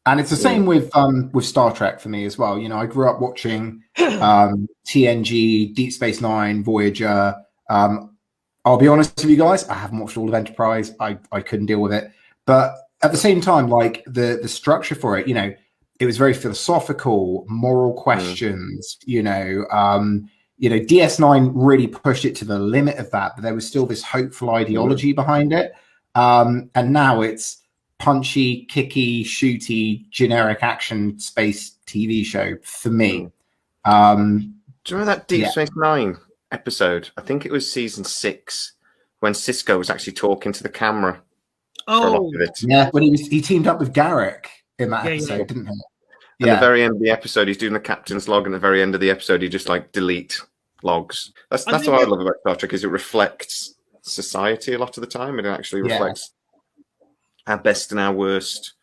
And it's the same with Star Trek for me as well. You know, I grew up watching TNG, Deep Space Nine, Voyager. I'll be honest with you guys, I haven't watched all of Enterprise. I couldn't deal with it. But at the same time, like the structure for it, you know, it was very philosophical, moral questions, you know, DS9 really pushed it to the limit of that, but there was still this hopeful ideology behind it. And now it's punchy, kicky, shooty, generic action space TV show for me. Do you remember that Deep Space Nine episode? I think it was season 6 when Cisco was actually talking to the camera. Oh, yeah, when he teamed up with Garrick in that episode, didn't he? At the very end of the episode, he's doing the captain's log, and at the very end of the episode, he just like delete logs. That's what I love about Star Trek, is it reflects society a lot of the time. It actually reflects our best and our worst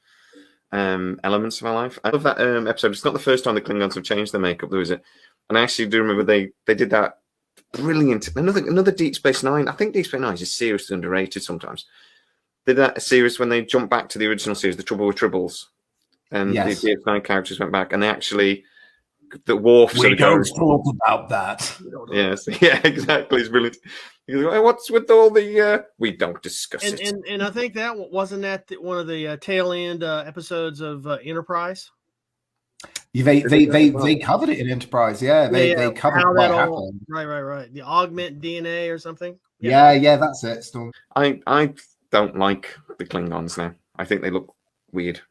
elements of our life. I love that episode. It's not the first time the Klingons have changed their makeup, though, is it? And I actually do remember they did that brilliant. Another Deep Space Nine. I think Deep Space Nine is seriously underrated sometimes. They did that series when they jumped back to the original series, The Trouble with Tribbles. And the DS9 characters went back, and they actually the Worf. We don't talk about that. Yes, yeah, exactly. It's brilliant. Like, what's with all the? We don't discuss it. And I think that wasn't that one of the tail end episodes of Enterprise. They covered it in Enterprise. Yeah, they covered what happened. Right. The augment DNA or something. Yeah, that's it. Storm. I don't like the Klingons now. I think they look weird.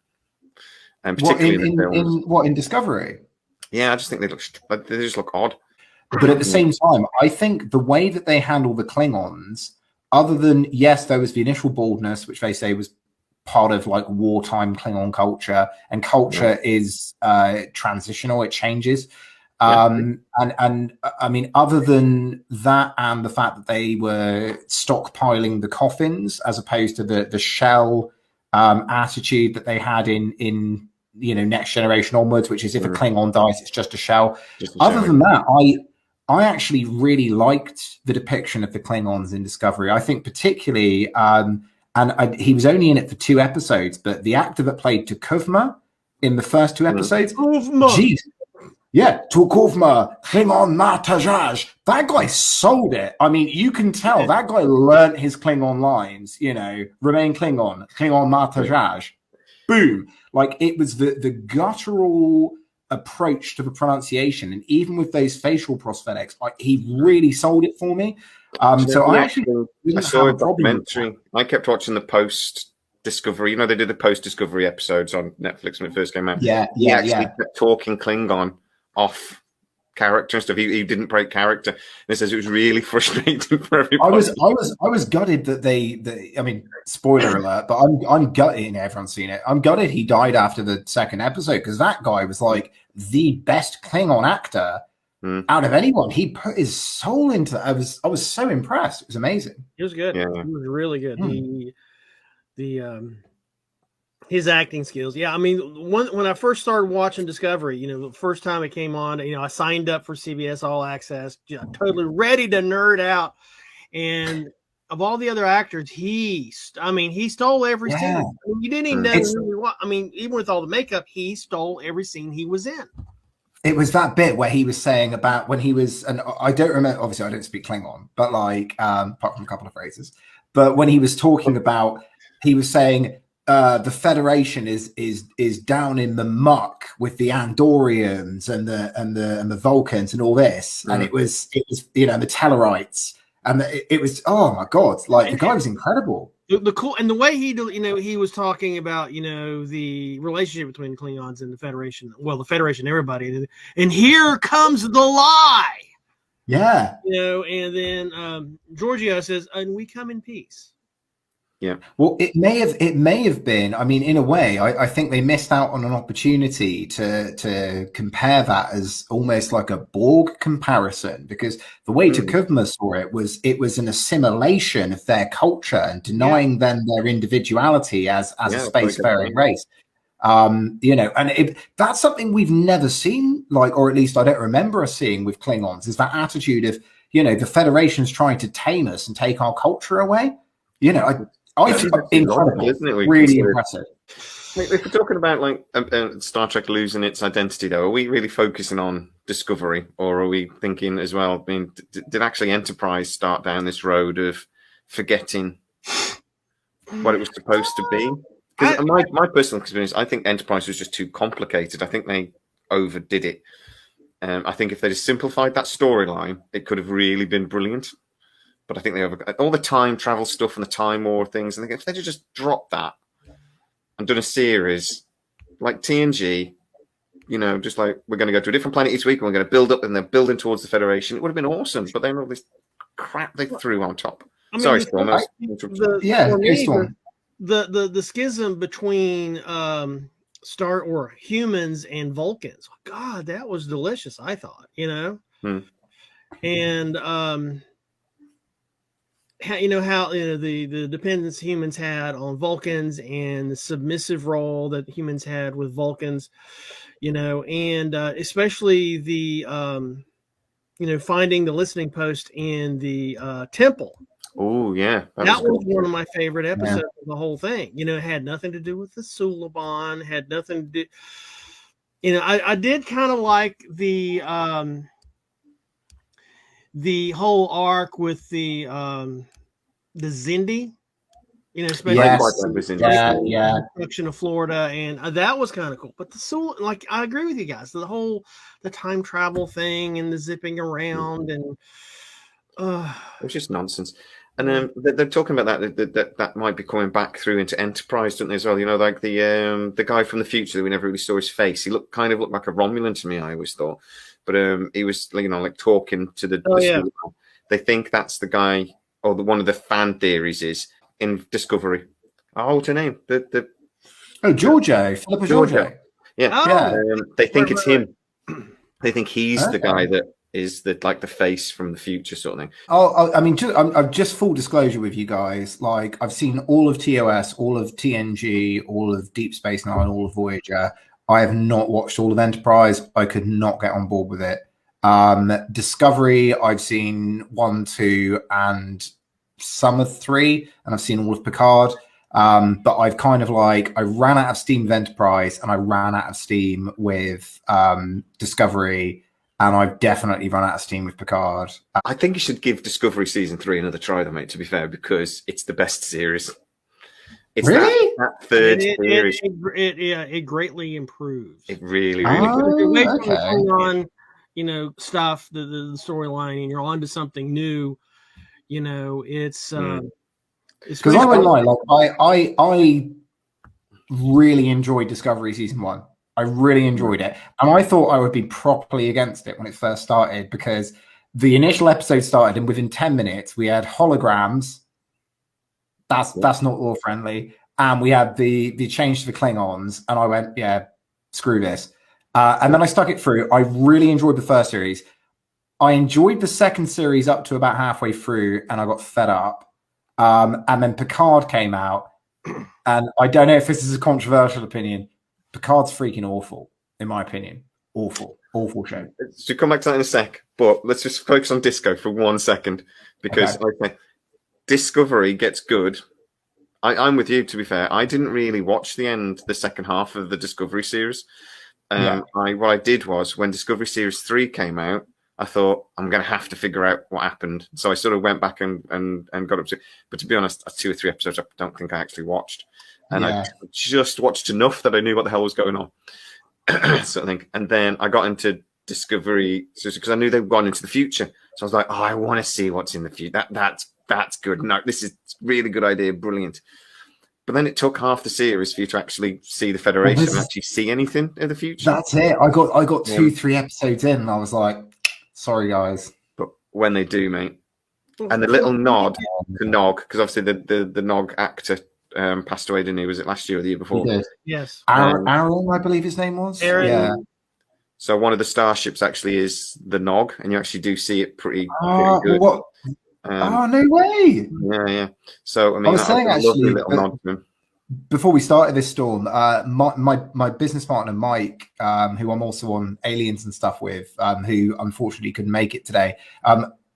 And particularly in Discovery? Yeah, I just think they just look odd. But at the same time, I think the way that they handle the Klingons, other than, yes, there was the initial baldness, which they say was part of like wartime Klingon culture, and culture is transitional, it changes. And I mean, other than that, and the fact that they were stockpiling the coffins as opposed to the shell attitude that they had in Next Generation onwards, which is if a Klingon dies, it's just a shell. Other than that, I actually really liked the depiction of the Klingons in Discovery. I think particularly, he was only in it for 2 episodes, but the actor that played Tukuvma in the first 2 episodes, jeez. Yeah, Tukuvma, Klingon Matajaj. That guy sold it. I mean, you can tell that guy learned his Klingon lines, remain Klingon, Klingon Matajaj. Boom. Like, it was the guttural approach to the pronunciation. And even with those facial prosthetics, he really sold it for me. So I saw a documentary. I kept watching the post-Discovery. They did the post-Discovery episodes on Netflix when it first came out. He actually kept talking Klingon off character and stuff. He didn't break character. And it says it was really frustrating for everybody. I was gutted that I mean, spoiler alert, but I'm gutted. Everyone's seen it. I'm gutted he died after the 2nd episode, because that guy was like the best Klingon actor out of anyone. He put his soul into it. I was so impressed. It was amazing. It was good. Yeah. It was really good. His acting skills. Yeah, I mean, when I first started watching Discovery, the first time it came on, I signed up for CBS All Access, totally ready to nerd out. And of all the other actors, he stole every scene. I mean, you didn't even know. Even with all the makeup, he stole every scene he was in. It was that bit where he was saying about when he was, and I don't remember, obviously I don't speak Klingon, but apart from a couple of phrases, but when he was talking about, he was saying, the Federation is down in the muck with the Andorians and the Vulcans and all this, and it was the Tellarites, and it was, oh my god, the guy was incredible. The cool, and the way he was talking about the relationship between Klingons and the Federation. Well, the Federation, everybody, and here comes the lie. Yeah, and then Giorgio says, "And we come in peace." Yeah. Well, it may have been. I mean, in a way, I think they missed out on an opportunity to compare that as almost like a Borg comparison, because the way Tukuvma saw it was an assimilation of their culture and denying them their individuality as a spacefaring race. And that's something we've never seen, or at least I don't remember us seeing with Klingons, is that attitude of, the Federation's trying to tame us and take our culture away. I think incredible, isn't it? Really impressive. If we're talking about like Star Trek losing its identity, though, are we really focusing on Discovery, or are we thinking as well? I mean, did actually Enterprise start down this road of forgetting what it was supposed to be? Because my personal experience, I think Enterprise was just too complicated. I think they overdid it. I think if they just simplified that storyline, it could have really been brilliant. But I think all the time travel stuff and the Time War things. I think if they just dropped that and done a series like TNG, just like we're going to go to a different planet each week and we're going to build up, and they're building towards the Federation, it would have been awesome. But then all this crap they threw on top. I mean, Sorry, Storm. The schism between humans and Vulcans. God, that was delicious. I thought, and how the dependence humans had on Vulcans and the submissive role that humans had with Vulcans, and especially the finding the listening post in the temple. Oh yeah, that was one of my favorite episodes of the whole thing. It had nothing to do with the Suliban, had nothing to do. I did kind of like the whole arc with the Zindi, especially the destruction of Florida, and that was kind of cool. But I agree with you guys. The time travel thing and the zipping around and it was just nonsense. And they're talking about that might be coming back through into Enterprise, don't they, as well? Like the guy from the future that we never really saw his face. He looked like a Romulan to me, I always thought. But he was like talking to the they think that's the guy, or one of the fan theories is in Discovery. Oh, what's her name? Giorgio, Philippa Giorgio. Yeah. They think it's him. They think he's the guy that is the face from the future sort of thing. I mean, I'm just full disclosure with you guys. Like, I've seen all of TOS, all of TNG, all of Deep Space Nine, all of Voyager. I have not watched all of Enterprise. I could not get on board with it. Discovery, I've seen 1, 2, and some of 3, and I've seen all of Picard. But I've kind of I ran out of steam with Enterprise, and I ran out of steam with Discovery. And I've definitely run out of steam with Picard. I think you should give Discovery Season 3 another try, though, mate, to be fair, because it's the best series. It's really? That third series. It greatly improves. It really good. On, stuff, the storyline, and you're on to something new, it's... Because I won't lie, I really enjoyed Discovery Season 1. I really enjoyed it. And I thought I would be properly against it when it first started, because the initial episode started and within 10 minutes we had holograms. That's not all friendly. And we had the change to the Klingons. And I went, yeah, screw this. And then I stuck it through. I really enjoyed the first series. I enjoyed the second series up to about halfway through, and I got fed up. And then Picard came out. And I don't know if this is a controversial opinion. Picard's freaking awful, in my opinion. Awful show. So come back to that in a sec, but let's just focus on Disco for 1 second, because Discovery gets good. I'm with you, to be fair. I didn't really watch the second half of the Discovery series. What I did was, when Discovery Series 3 came out, I thought, I'm going to have to figure out what happened. So I sort of went back and got up to, but to be honest, 2 or 3 episodes I don't think I actually watched. And I just watched enough that I knew what the hell was going on. sort of thing. And then I got into Discovery because I knew they'd gone into the future. So I was like, oh, I want to see what's in the future. That's good. No, this is really good idea. Brilliant. But then it took half the series for you to actually see the Federation and actually see anything in the future. That's it. I got 2-3 episodes in and I was like, sorry, guys. But when they do, mate, and the little nod to Nog, because obviously the Nog actor passed away, didn't he? Was it last year or the year before? Yes. Aaron, I believe his name was. Aaron. Yeah. So one of the starships actually is the Nog, and you actually do see it pretty good. What? No way! Yeah. So I mean, I was saying actually, little nod to him. Before we started this storm, my business partner Mike, who I'm also on Aliens and stuff with, who unfortunately couldn't make it today,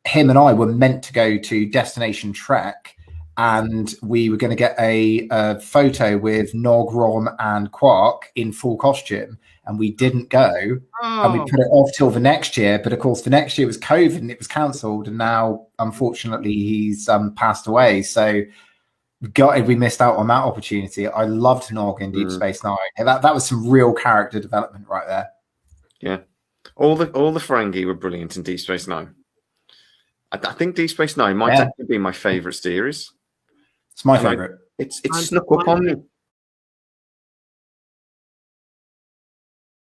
him and I were meant to go to Destination Trek and we were going to get a photo with Nog, Ron, and Quark in full costume, and we didn't go. And we put it off till the next year, but of course the next year was COVID and it was cancelled, and now unfortunately he's passed away. So we missed out on that opportunity. I loved Nog in Deep Space Nine. That was some real character development right there. Yeah, all the Ferengi were brilliant in Deep Space Nine. I think Deep Space Nine might actually be my favourite series. It's my favourite. It's snuck up on me.